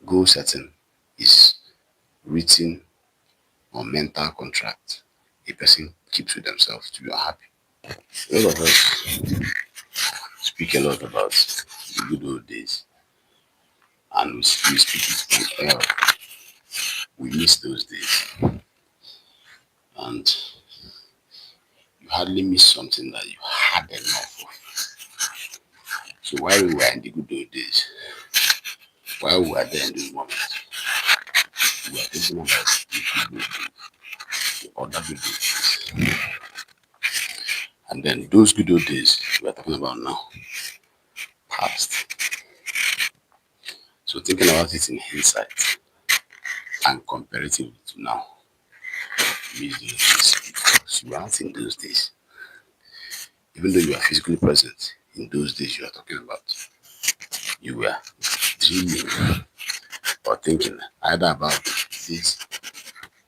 Goal setting is written or mental contract a person keeps with themselves to be unhappy. A lot of us speak a lot about the good old days, and we speak it on air. We miss those days, and you hardly miss something that you had enough of. So while we were in the good old days, while we were there in those moments, we were thinking about the good old days, the other good days. And then those good old days we are talking about now, past. So thinking about it in hindsight and comparatively to now, means those days because you weren't in those days. Even though you are physically present in those days you are talking about, you were dreaming or thinking either about this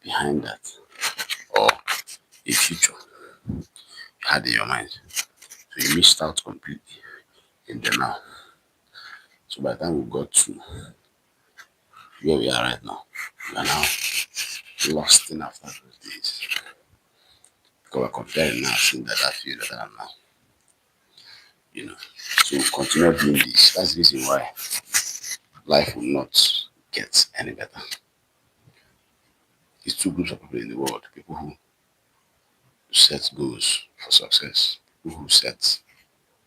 behind that or a future you had in your mind. So you missed out completely in the now. So by the time we got to where we are right now, we are now lost in after those days. Because we're comparing now, seeing that I feel better than now. You know. So continue doing this. That's the reason why life will not get any better. It's two groups of people in the world. People who set goals for success, people who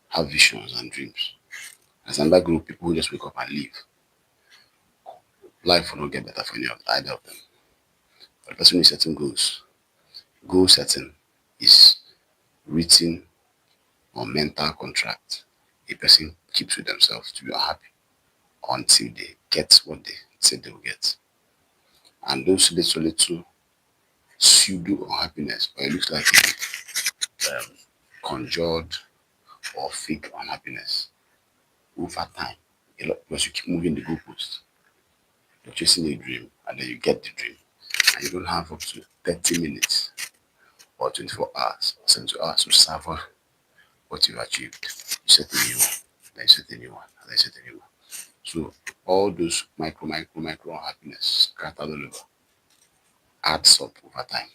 have visions and dreams. There's another group, people who just wake up and leave. Life will not get better for any of either of them. But the person who is setting goals, goal setting is written or mental contract a person keeps with themselves to be unhappy until they get what they said they will get. And those little pseudo unhappiness, or it looks like conjured or fake unhappiness over time. A lot because you keep moving the goalpost. You're chasing a dream and then you get the dream. And you don't have up to 30 minutes or 24 hours or 72 hours to savor what you've achieved. You set a new one, then you set a new one, and then you set a new one. So all those micro unhappiness scattered all over adds up over time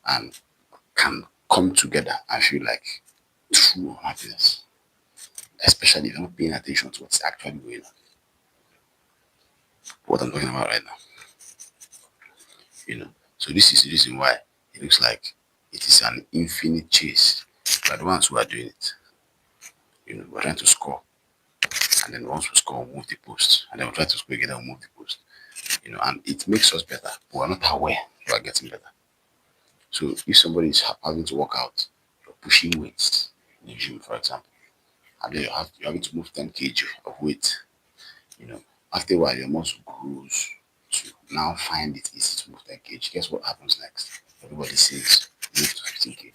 and can come together and feel like true happiness, especially if you're not paying attention to what's actually going on. What I'm talking about right now, you know. So this is the reason why it looks like it is an infinite chase. We're the ones who are doing it. You know, we're trying to score, and then once we score, we'll move the post, and then we'll try to score again, and we'll move the post. You know, and it makes us better, but we're not aware we are getting better. So if somebody is having to work out, you're pushing weights in the gym, for example, and then you're having to move 10 kg of weight. You know, after a while, your muscle grows to now find it easy to move 10 kg. Guess what happens next? Everybody says move to 15 kg.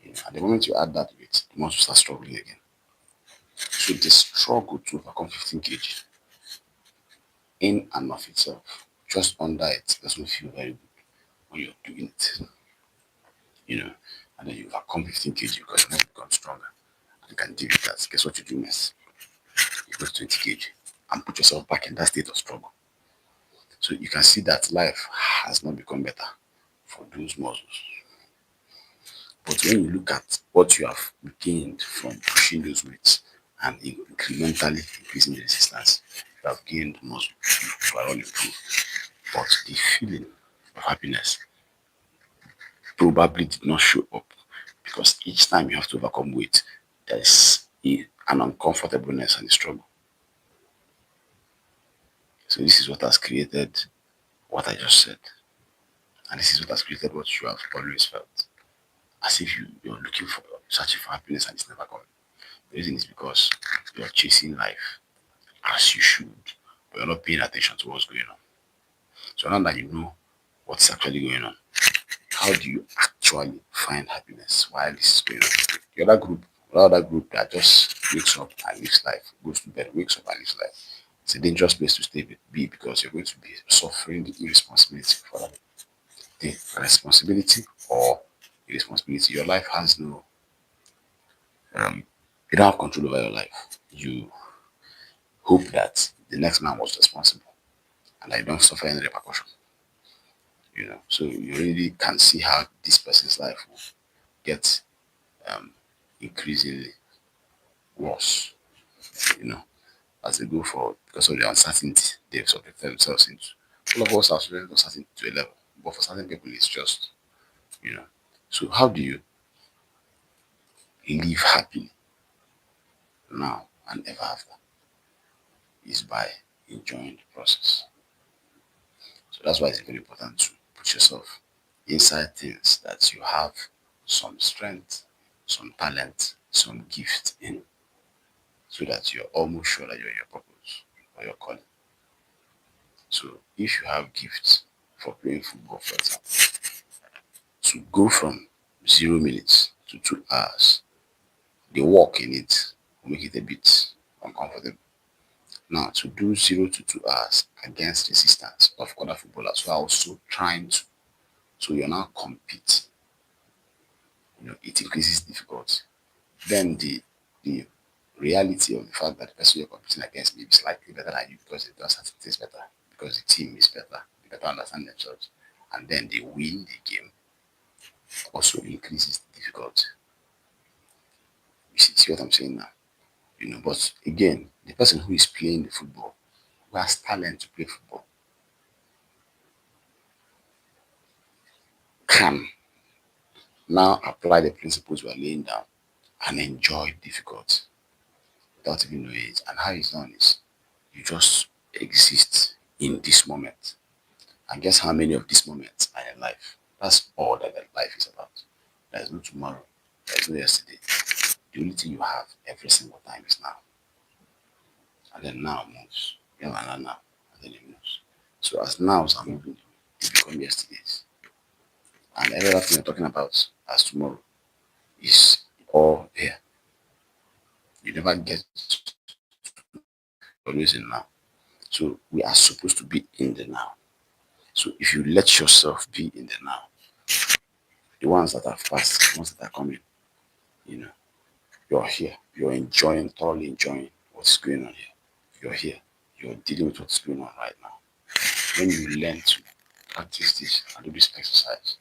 You know, at the moment you add that weight, the muscle starts struggling again. So the struggle to overcome 15 kg in and of itself, just under it, doesn't feel very good when you're doing it. You know, and then you overcome 15 kg because you have become stronger and you can deal with that. Guess what you do next? You go to 20 kg and put yourself back in that state of struggle. So you can see that life has not become better for those muscles. But when you look at what you have gained from pushing those weights and incrementally increasing the resistance, you have gained muscle, you are all improved. But the feeling of happiness probably did not show up because each time you have to overcome weight, there's an uncomfortableness and a struggle. So this is what has created what I just said. And this is what has created what you have always felt. As if you're looking for, searching for happiness and it's never coming. The reason is because you're chasing life as you should, but you're not paying attention to what's going on. So now that you know what's actually going on, how do you actually find happiness while this is going on? The other group that just wakes up and lives life, goes to bed, wakes up and lives life. It's a dangerous place to be because you're going to be suffering the irresponsibility for that. The responsibility or irresponsibility. Your life has no you don't have control over your life. You hope that the next man was responsible and I don't suffer any repercussion. So you really can see how this person's life will get increasingly worse, you know, as they go forward because of the uncertainty they've subjected themselves into. All of us are subjected to uncertainty to a level, but for certain people, it's just, you know. So, how do you live happily now and ever after? Is by enjoying the process. So, that's why it's very important to put yourself inside things that you have some strength, some talent, some gift in, so that you're almost sure that you're in your purpose or your calling. So, if you have gifts for playing football, for example, to go from 0 minutes to 2 hours, the work in it will make it a bit uncomfortable. Now, to do 0 to 2 hours against resistance of other footballers who are also trying to, so you're now compete, it increases difficulty. Then the reality of the fact that the person you're competing against may be slightly better than you because they do certain things better, because the team is better, they better understand themselves, and then they win the game also increases the difficulty. You see what I'm saying now? But again, the person who is playing the football, who has talent to play football, can now apply the principles we are laying down and enjoy difficulty without even knowing it. And how it's done is you just exist in this moment. And guess how many of these moments are in life? That's all that life is about. There is no tomorrow. There is no yesterday. The only thing you have every single time is now. And then now moves. You have another now. And then it moves. So as nows are moving, they become yesterdays. And every other thing you're talking about as tomorrow is all here. You never get always in now. So we are supposed to be in the now. So if you let yourself be in the now, the ones that are fast, the ones that are coming, you know, you're here. You're enjoying, thoroughly enjoying what's going on here. You're here. You're dealing with what's going on right now. When you learn to practice this and do this exercise,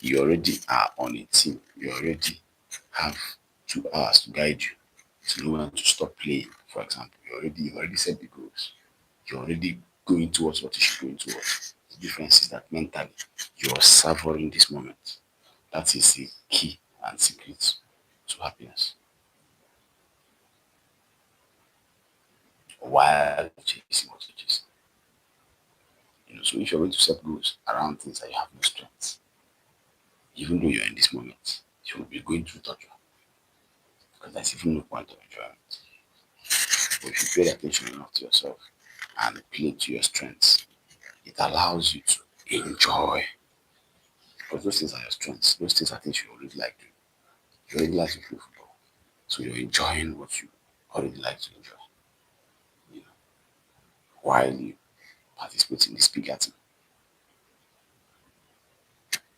you already are on a team. You already have 2 hours to guide you to know when to stop playing, for example. You've already set the goals. You're already going towards what you should go towards. The difference is that mentally you're savoring this moment. That is the key and secret to happiness. While chasing what you're chasing. So if you're going to set goals around things that you have no strength, even though you're in this moment, you will be going through torture. Because there's even no point of enjoyment. But if you pay attention enough to yourself and play to your strengths, it allows you to enjoy. Because those things are your strengths. Those things are things you already like doing. You already like to play football. So you're enjoying what you already like to enjoy. While you participate in this bigger team.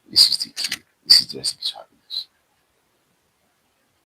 This is the key. This is the recipe to happiness.